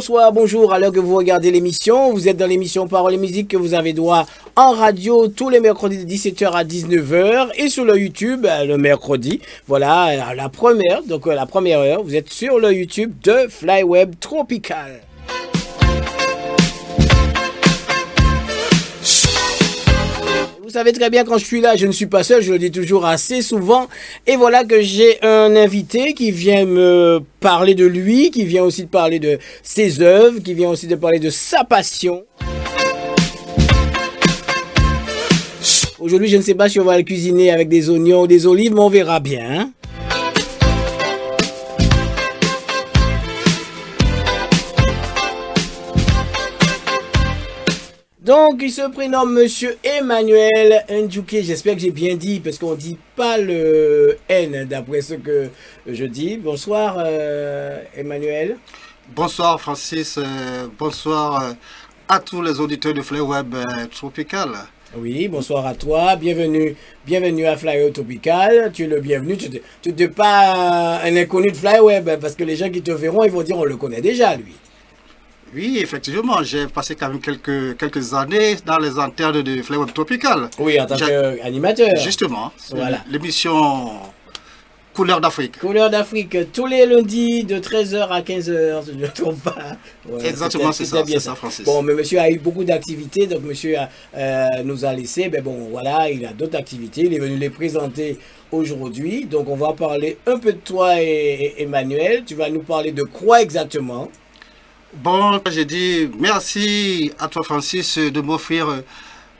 bonsoir, bonjour. À l'heure que vous regardez l'émission, vous êtes dans l'émission Paroles et Musique que vous avez droit en radio tous les mercredis de 17h à 19h et sur le YouTube le mercredi. Voilà, la première heure, vous êtes sur le YouTube de Flyweb Tropical. Vous savez très bien, quand je suis là, je ne suis pas seul, je le dis toujours assez souvent. Et voilà que j'ai un invité qui vient me parler de lui, qui vient aussi de parler de ses œuvres, qui vient aussi de parler de sa passion. Aujourd'hui, je ne sais pas si on va le cuisiner avec des oignons ou des olives, mais on verra bien. Donc, il se prénomme Monsieur Emmanuel Ndjouké. J'espère que j'ai bien dit, parce qu'on ne dit pas le N d'après ce que je dis. Bonsoir, Emmanuel. Bonsoir, Francis. Bonsoir à tous les auditeurs de Flyweb Tropical. Oui, bonsoir à toi. Bienvenue à Flyweb Tropical. Tu es le bienvenu. Tu n'es pas un inconnu de Flyweb, parce que les gens qui te verront, ils vont dire on le connaît déjà, lui. Oui, effectivement, j'ai passé quand même quelques années dans les antennes de Flyweb Tropical. Oui, en tant qu'animateur. Justement, voilà. L'émission Couleurs d'Afrique. Couleurs d'Afrique, tous les lundis de 13h à 15h, je ne me trompe pas. Ouais, exactement, c'est ça, Francis. Bon, mais monsieur a eu beaucoup d'activités, donc monsieur nous a laissé, mais bon, voilà, il a d'autres activités, il est venu les présenter aujourd'hui. Donc on va parler un peu de toi, et Emmanuel. Tu vas nous parler de quoi exactement? Bon, j'ai dit merci à toi, Francis, de m'offrir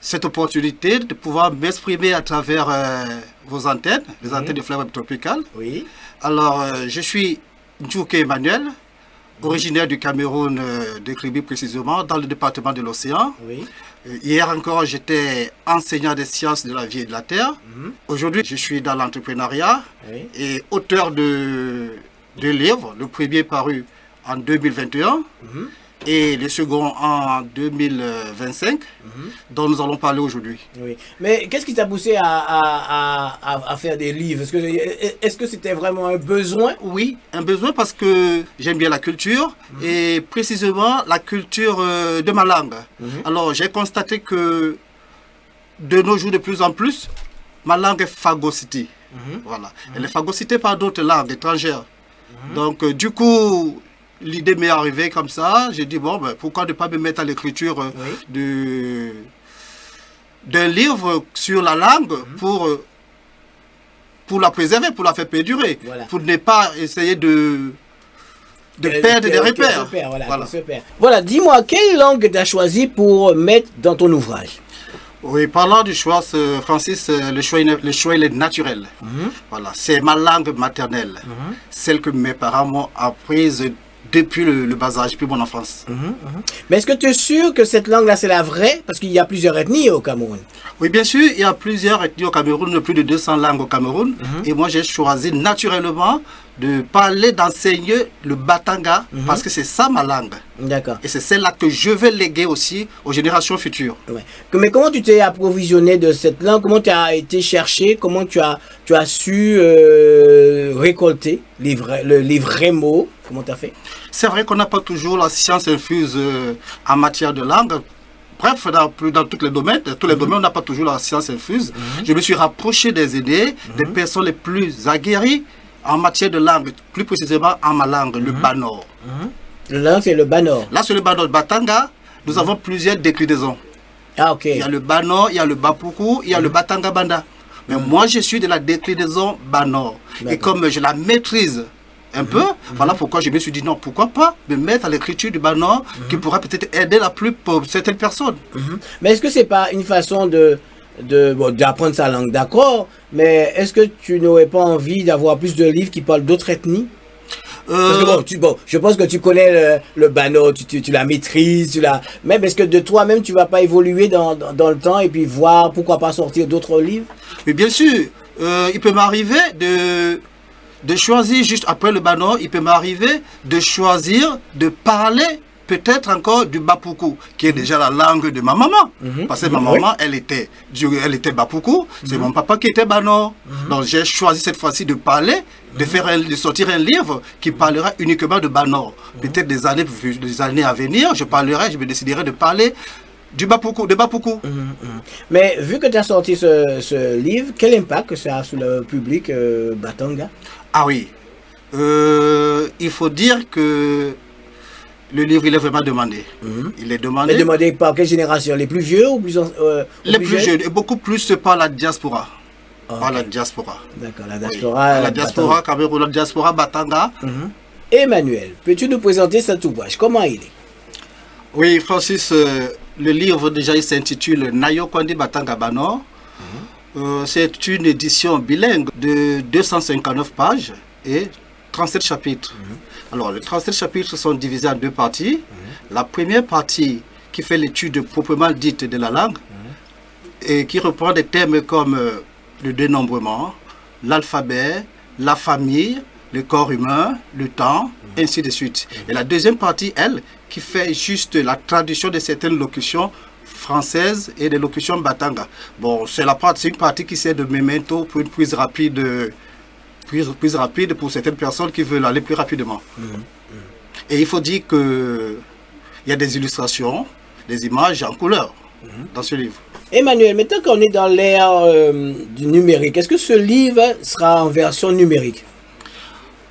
cette opportunité de pouvoir m'exprimer à travers vos antennes, les antennes de Flyweb Tropical. Oui. Alors, je suis Ndjouké Emmanuel, originaire du Cameroun, de Kribi précisément, dans le département de l'Océan. Oui. Hier encore, j'étais enseignant des sciences de la vie et de la terre. Aujourd'hui, je suis dans l'entrepreneuriat et auteur de livres, le premier paru en 2021 et le second en 2025, dont nous allons parler aujourd'hui. Oui. Mais qu'est-ce qui t'a poussé à faire des livres? Est-ce que c'était vraiment un besoin? Oui, un besoin parce que j'aime bien la culture et précisément la culture de ma langue. Alors j'ai constaté que de nos jours, de plus en plus, ma langue est phagocytée. Voilà. Elle est phagocytée par d'autres langues étrangères. Donc du coup, l'idée m'est arrivée comme ça. J'ai dit, bon, ben, pourquoi ne pas me mettre à l'écriture d'un livre sur la langue pour la préserver, pour la faire perdurer, pour ne pas essayer de perdre des repères. Voilà, dis-moi, quelle langue tu as choisi pour mettre dans ton ouvrage? Oui, parlant du choix, Francis, le choix il est naturel. Voilà, c'est ma langue maternelle, celle que mes parents m'ont apprise depuis le bas âge, depuis mon enfance. Mais est-ce que tu es sûr que cette langue-là, c'est la vraie? Parce qu'il y a plusieurs ethnies au Cameroun. Oui, bien sûr, il y a plusieurs ethnies au Cameroun, plus de 200 langues au Cameroun. Et moi, j'ai choisi naturellement de parler, d'enseigner le Batanga, parce que c'est ça ma langue. D'accord. Et c'est celle-là que je vais léguer aussi aux générations futures. Ouais. Mais comment tu t'es approvisionné de cette langue? Comment tu as été chercher? Comment tu as su récolter les vrais mots? Comment tu as fait? C'est vrai qu'on n'a pas toujours la science infuse en matière de langue. Bref, dans tous les domaines, on n'a pas toujours la science infuse. Je me suis rapproché des aînés, des personnes les plus aguerries en matière de langue, plus précisément en ma langue, le Banor. Le langue, c'est le Banor. Là, sur le Banor Batanga, nous avons plusieurs déclinaisons. Ah, ok. Il y a le Banor, il y a le Bapuku, il y a le Batanga Banda. Mais moi, je suis de la déclinaison Banor. Et comme je la maîtrise un peu, voilà pourquoi je me suis dit non, pourquoi pas me mettre à l'écriture du Banor qui pourra peut-être aider pour certaines personnes. Mais est-ce que c'est pas une façon d'apprendre sa langue, d'accord, mais est-ce que tu n'aurais pas envie d'avoir plus de livres qui parlent d'autres ethnies? Parce que je pense que tu connais le Banor, tu la maîtrises, même est-ce que de toi-même tu vas pas évoluer dans le temps et puis voir pourquoi pas sortir d'autres livres? Mais bien sûr, il peut m'arriver de choisir juste après le Banor, il peut m'arriver de choisir de parler peut-être encore du Bapoukou, qui est déjà la langue de ma maman. Parce que ma maman, elle était Bapoukou, c'est mon papa qui était Banor. Donc j'ai choisi cette fois-ci de parler, de sortir un livre qui parlera uniquement de Banor. Peut-être des années à venir, je me déciderai de parler du Bapoukou, de Bapoukou. Mais vu que tu as sorti ce livre, quel impact ça a sur le public Batanga? Ah oui, il faut dire que le livre, il est vraiment demandé. Il est demandé. Mais demandé par quelle génération? Les plus vieux ou plus les plus jeunes, et beaucoup plus par la diaspora. Par la diaspora. D'accord, la diaspora. Oui, la diaspora, Cameroun, la diaspora Batanga. Emmanuel, peux-tu nous présenter cet ouvrage? Comment il est? Oui, Francis, le livre déjà il s'intitule Nayo Kwandi Batanga Banor. C'est une édition bilingue de 259 pages et 37 chapitres. Alors, les 37 chapitres sont divisés en deux parties. La première partie qui fait l'étude proprement dite de la langue et qui reprend des thèmes comme le dénombrement, l'alphabet, la famille, le corps humain, le temps, ainsi de suite. Et la deuxième partie, elle, qui fait juste la traduction de certaines locutions françaises et des locutions batanga. Bon, c'est une partie qui sert de memento pour une prise rapide pour certaines personnes qui veulent aller plus rapidement. Et il faut dire qu'il y a des illustrations, des images en couleur dans ce livre. Emmanuel, maintenant qu'on est dans l'ère du numérique, est-ce que ce livre sera en version numérique?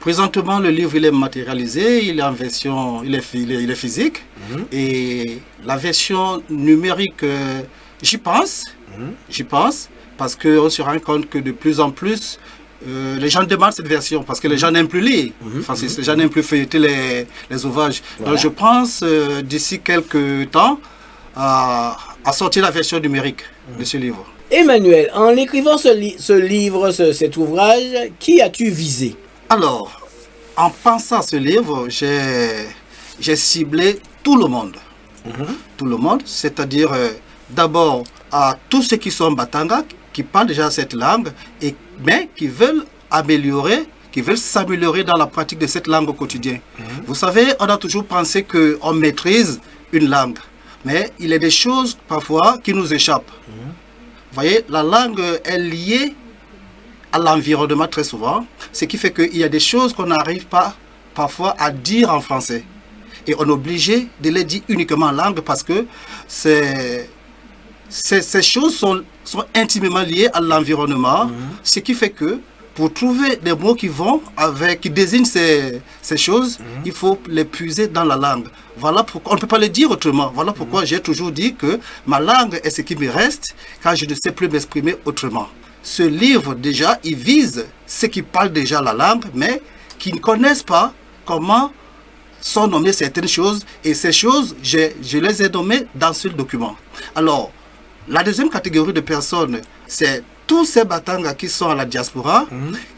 Présentement, le livre il est matérialisé, il est en version, il est physique. Et la version numérique, j'y pense, parce qu'on se rend compte que de plus en plus, les gens demandent cette version parce que les gens n'aiment plus lire. Les gens n'aiment plus feuilleter les ouvrages. Donc je pense d'ici quelques temps à sortir la version numérique de ce livre. Emmanuel, en écrivant ce livre, cet ouvrage, qui as-tu visé? Alors, en pensant à ce livre, j'ai ciblé tout le monde. Tout le monde, c'est-à-dire d'abord à tous ceux qui sont Batanga, qui parlent déjà cette langue, mais qui veulent s'améliorer dans la pratique de cette langue au quotidien. Vous savez, on a toujours pensé qu'on maîtrise une langue, mais il y a des choses parfois qui nous échappent. Vous voyez, la langue est liée à l'environnement très souvent, ce qui fait qu'il y a des choses qu'on n'arrive pas parfois à dire en français. Et on est obligé de les dire uniquement en langue parce que ces choses sont intimement liées à l'environnement, ce qui fait que pour trouver des mots qui désignent ces choses, il faut les puiser dans la langue. Voilà pourquoi on ne peut pas les dire autrement. Voilà pourquoi j'ai toujours dit que ma langue est ce qui me reste car je ne sais plus m'exprimer autrement. Ce livre déjà, il vise ceux qui parlent déjà la langue, mais qui ne connaissent pas comment sont nommées certaines choses. Et ces choses, je les ai nommées dans ce document. Alors, la deuxième catégorie de personnes, c'est tous ces Batanga qui sont à la diaspora,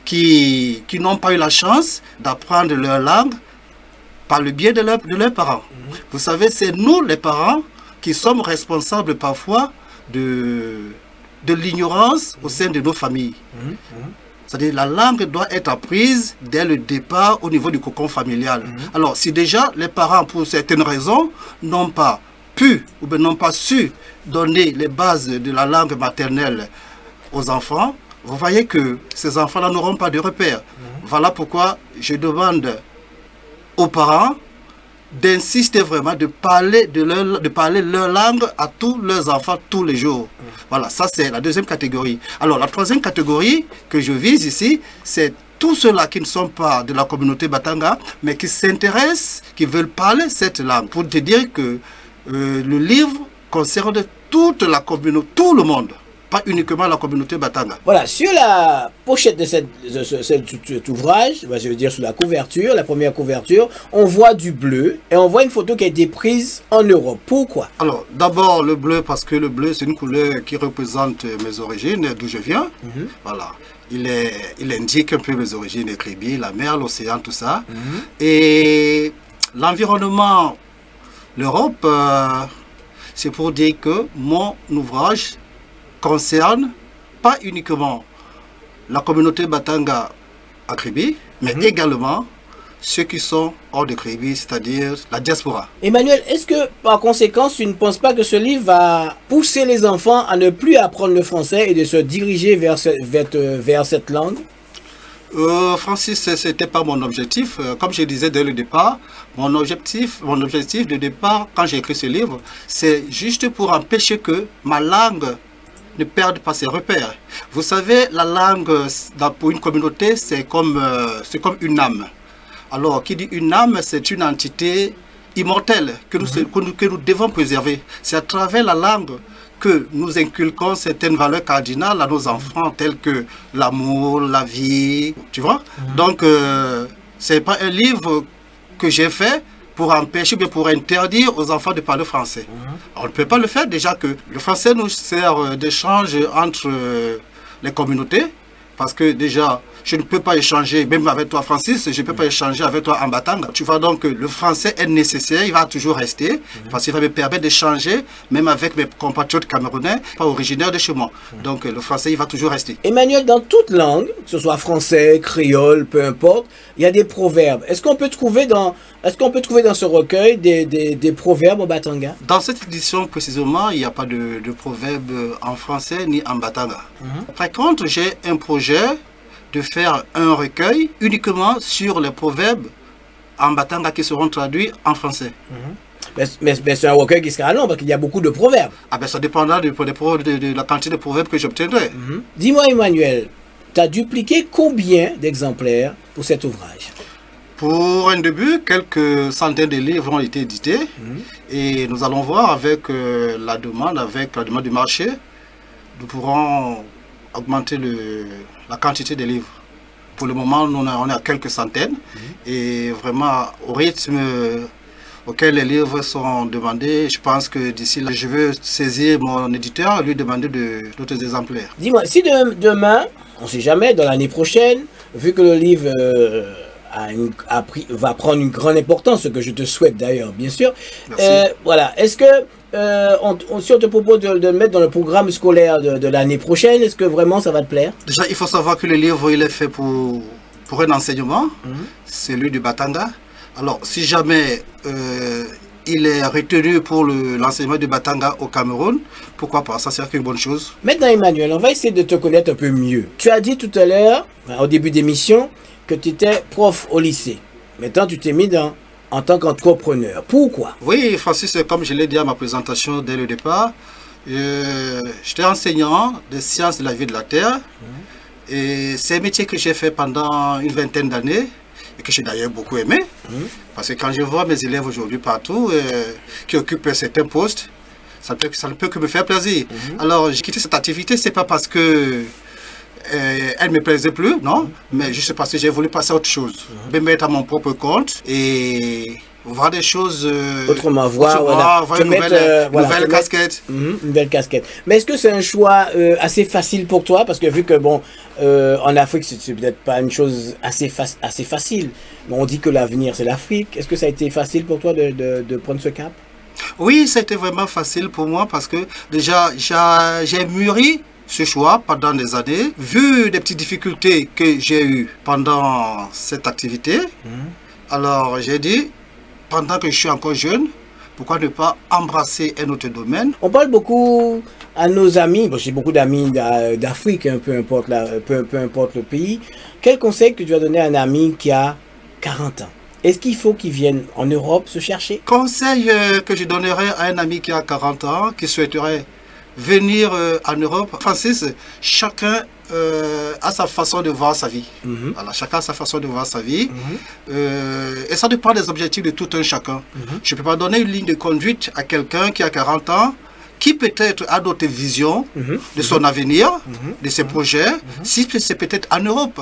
qui n'ont pas eu la chance d'apprendre leur langue par le biais de leurs parents. Vous savez, c'est nous les parents qui sommes responsables parfois de l'ignorance au sein de nos familles. C'est-à-dire la langue doit être apprise dès le départ au niveau du cocon familial. Alors, si déjà les parents, pour certaines raisons, n'ont pas pu ou n'ont pas su donner les bases de la langue maternelle aux enfants, vous voyez que ces enfants-là n'auront pas de repères. Voilà pourquoi je demande aux parents d'insister vraiment, de parler leur langue à tous leurs enfants tous les jours. Voilà, ça c'est la deuxième catégorie. Alors la troisième catégorie que je vise ici, c'est tous ceux-là qui ne sont pas de la communauté Batanga, mais qui s'intéressent, qui veulent parler cette langue. Pour te dire que le livre concerne toute la communauté, tout le monde, pas uniquement la communauté Batanga. Voilà, sur la pochette de cet ouvrage, je veux dire sur la couverture, la première couverture, on voit du bleu et on voit une photo qui a été prise en Europe. Pourquoi? Alors, d'abord le bleu, parce que le bleu c'est une couleur qui représente mes origines, d'où je viens. Voilà. Il indique un peu mes origines, les Kribi, la mer, l'océan, tout ça. Et l'environnement, l'Europe, c'est pour dire que mon ouvrage concerne pas uniquement la communauté Batanga à Kribi, mais également ceux qui sont hors de crédit, c'est-à-dire la diaspora. Emmanuel, est-ce que par conséquent, tu ne penses pas que ce livre va pousser les enfants à ne plus apprendre le français et de se diriger vers cette langue? Francis, ce n'était pas mon objectif. Comme je disais dès le départ, mon objectif de départ, quand j'ai écrit ce livre, c'est juste pour empêcher que ma langue ne perde pas ses repères. Vous savez, la langue, pour une communauté, c'est comme une âme. Alors, qui dit une âme, c'est une entité immortelle que nous devons préserver. C'est à travers la langue que nous inculquons certaines valeurs cardinales à nos enfants, telles que l'amour, la vie, tu vois. Donc, ce n'est pas un livre que j'ai fait pour empêcher, mais pour interdire aux enfants de parler français. On ne peut pas le faire, déjà que le français nous sert d'échange entre les communautés, parce que déjà, je ne peux pas échanger, même avec toi Francis, je ne peux pas échanger avec toi en Batanga. Tu vois, donc le français est nécessaire, il va toujours rester, parce qu'il va me permettre d'échanger, même avec mes compatriotes camerounais, pas originaires de chez moi. Donc le français, il va toujours rester. Emmanuel, dans toute langue, que ce soit français, créole, peu importe, il y a des proverbes. Est-ce qu'on peut trouver dans ce recueil des proverbes au Batanga? Dans cette édition précisément, il n'y a pas de proverbes en français ni en Batanga. Par contre, j'ai un projet de faire un recueil uniquement sur les proverbes en Batanga qui seront traduits en français. Mais c'est un recueil qui sera long parce qu'il y a beaucoup de proverbes. Ah ben ça dépendra de la quantité de proverbes que j'obtiendrai. Dis-moi Emmanuel, tu as dupliqué combien d'exemplaires pour cet ouvrage? Pour un début, quelques centaines de livres ont été édités et nous allons voir avec la demande du marché, nous pourrons augmenter la quantité de livres. Pour le moment, on est à quelques centaines et vraiment au rythme auquel les livres sont demandés, je pense que d'ici là, je veux saisir mon éditeur et lui demander d'autres exemplaires. Dis-moi, si demain, on ne sait jamais, dans l'année prochaine, vu que le livre va prendre une grande importance, ce que je te souhaite d'ailleurs, bien sûr. Voilà, est-ce que si on te propose de le mettre dans le programme scolaire de l'année prochaine, est-ce que vraiment ça va te plaire? Déjà, il faut savoir que le livre, il est fait pour un enseignement, celui du Batanga. Alors, si jamais il est retenu pour l'enseignement du Batanga au Cameroun, pourquoi pas? Ça, c'est une bonne chose. Maintenant, Emmanuel, on va essayer de te connaître un peu mieux. Tu as dit tout à l'heure, au début d'émission, que tu étais prof au lycée. Maintenant, tu t'es mis en tant qu'entrepreneur. Pourquoi? Oui, Francis, comme je l'ai dit à ma présentation dès le départ, j'étais enseignant des sciences de la vie de la Terre. Et c'est un métier que j'ai fait pendant une vingtaine d'années et que j'ai d'ailleurs beaucoup aimé. Parce que quand je vois mes élèves aujourd'hui partout qui occupent certains postes, ça ne peut que me faire plaisir. Alors, j'ai quitté cette activité, c'est pas parce que elle ne me plaisait plus, non, mais juste parce que j'ai voulu passer à autre chose, me mettre à mon propre compte et voir des choses autrement, voir une nouvelle casquette. Une belle casquette. Mais est-ce que c'est un choix assez facile pour toi? Parce que vu que, bon, en Afrique, c'est peut-être pas une chose assez facile, mais on dit que l'avenir, c'est l'Afrique. Est-ce que ça a été facile pour toi de prendre ce cap? Oui, ça a été vraiment facile pour moi parce que déjà, j'ai mûri ce choix pendant des années, vu des petites difficultés que j'ai eues pendant cette activité. Alors j'ai dit, pendant que je suis encore jeune, pourquoi ne pas embrasser un autre domaine? On parle beaucoup à nos amis, bon, j'ai beaucoup d'amis d'Afrique, hein, peu importe le pays. Quel conseil que tu vas donner à un ami qui a 40 ans? Est-ce qu'il faut qu'il vienne en Europe se chercher? Conseil que je donnerais à un ami qui a 40 ans, qui souhaiterait venir en Europe. Francis, chacun a sa façon de voir sa vie. Voilà, chacun a sa façon de voir sa vie. Et ça dépend des objectifs de tout un chacun. Je ne peux pas donner une ligne de conduite à quelqu'un qui a 40 ans, qui peut-être a d'autres visions de son avenir, de ses projets, si c'est peut-être en Europe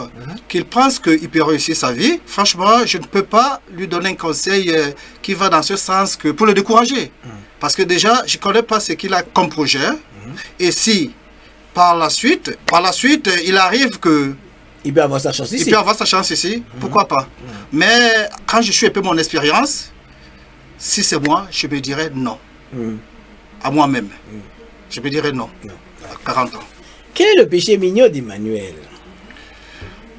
qu'il pense qu'il peut réussir sa vie. Franchement, je ne peux pas lui donner un conseil qui va dans ce sens que pour le décourager. Parce que déjà, je ne connais pas ce qu'il a comme projet. Et si, par la suite, il arrive que... Il peut avoir sa chance ici. Il peut avoir sa chance ici, pourquoi pas. Mais quand je suis un peu mon expérience, si c'est moi, je me dirais non. À moi-même. Je me dirais non. À 40 ans. Quel est le péché mignon d'Emmanuel?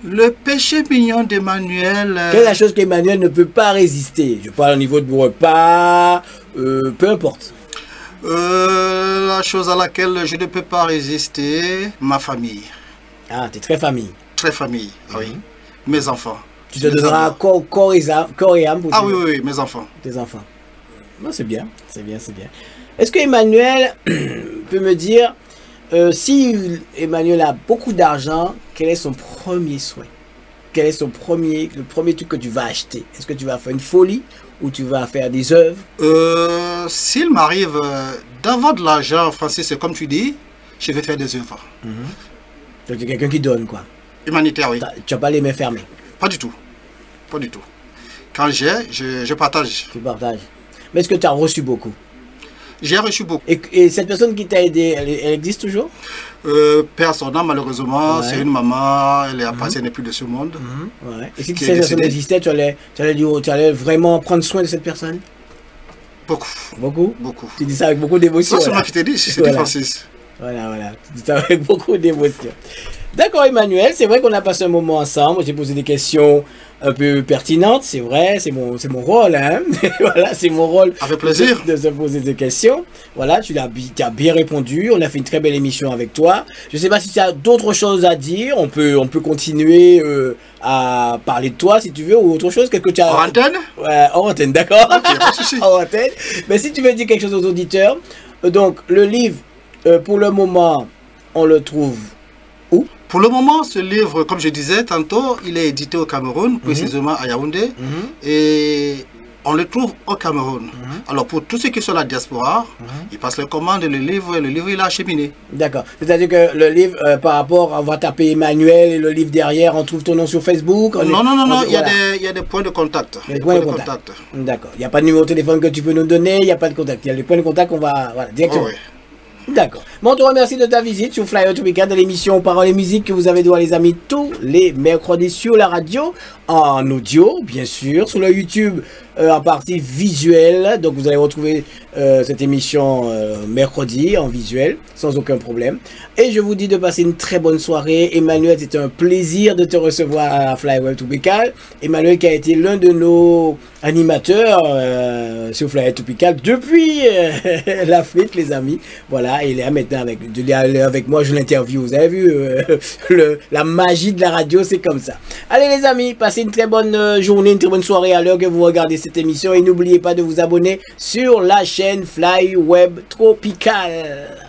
Le péché mignon d'Emmanuel... Quelle est la chose qu'Emmanuel ne peut pas résister? Je parle au niveau de repas, peu importe. La chose à laquelle je ne peux pas résister, ma famille. Ah, tu es très famille. Très famille, oui. Mes enfants. Tu te donneras corps et âme pour oui, mes enfants. Tes enfants. Non, c'est bien, c'est bien, c'est bien. Est-ce que Emmanuel peut me dire, si Emmanuel a beaucoup d'argent, quel est son premier souhait? Quel est le premier truc que tu vas acheter? Est-ce que tu vas faire une folie ou tu vas faire des œuvres? S'il m'arrive d'avoir de l'argent, Francis, c'est comme tu dis, je vais faire des œuvres. Donc, tu es quelqu'un qui donne, quoi. Humanitaire, oui. Tu n'as pas les mains fermées? Pas du tout. Pas du tout. Quand j'ai, je partage. Tu partages. Mais est-ce que tu as reçu beaucoup? J'ai reçu beaucoup. Et cette personne qui t'a aidé, elle existe toujours? Personne, malheureusement. Ouais. C'est une maman, elle n'est plus de ce monde. Ouais. Et si cette personne existait, tu allais vraiment prendre soin de cette personne? Beaucoup. Beaucoup? Beaucoup. Tu dis ça avec beaucoup d'émotion. C'est moi qui t'ai dit, c'est Francis. Voilà. Tu dis ça avec beaucoup d'émotion. D'accord, Emmanuel, c'est vrai qu'on a passé un moment ensemble. J'ai posé des questions un peu pertinentes, c'est vrai, c'est mon rôle, hein. Voilà, c'est mon rôle. Avec plaisir. De se poser des questions. Voilà, tu as bien répondu. On a fait une très belle émission avec toi. Je ne sais pas si tu as d'autres choses à dire. On peut continuer à parler de toi si tu veux ou autre chose. Qu'est-ce que tu as... Hors antenne? Ouais, hors antenne, d'accord. Ok, pas de souci. Hors antenne. Mais si tu veux dire quelque chose aux auditeurs, donc le livre, pour le moment, on le trouve où? Pour le moment, ce livre, comme je disais tantôt, il est édité au Cameroun, précisément à Yaoundé, et on le trouve au Cameroun. Alors pour tous ceux qui sont à la diaspora, ils passent leur commande et le livre il est acheminé. D'accord. C'est-à-dire que le livre, par rapport, on va taper Emmanuel et le livre derrière, on trouve ton nom sur Facebook? Non, il y a des points de contact. Des points de contact. D'accord. Il n'y a pas de numéro de téléphone que tu peux nous donner, il n'y a pas de contact. Il y a les points de contact qu'on va... Voilà, directement. Oh, oui. D'accord. Bon, on te remercie de ta visite sur Flyover Tropical de l'émission Paroles et Musique que vous avez droit, les amis, tous les mercredis sur la radio, en audio, bien sûr, sur le YouTube en partie visuelle. Donc, vous allez retrouver cette émission mercredi en visuel, sans aucun problème. Et je vous dis de passer une très bonne soirée. Emmanuel, c'était un plaisir de te recevoir à Flyover Tropical. Emmanuel qui a été l'un de nos animateurs sur Flyover Tropical depuis l'Afrique, les amis. Voilà, il est là maintenant avec moi, je l'interview. Vous avez vu la magie de la radio, c'est comme ça. Allez les amis, passez une très bonne journée, une très bonne soirée à l'heure que vous regardez cette émission. Et n'oubliez pas de vous abonner sur la chaîne Fly Web Tropical.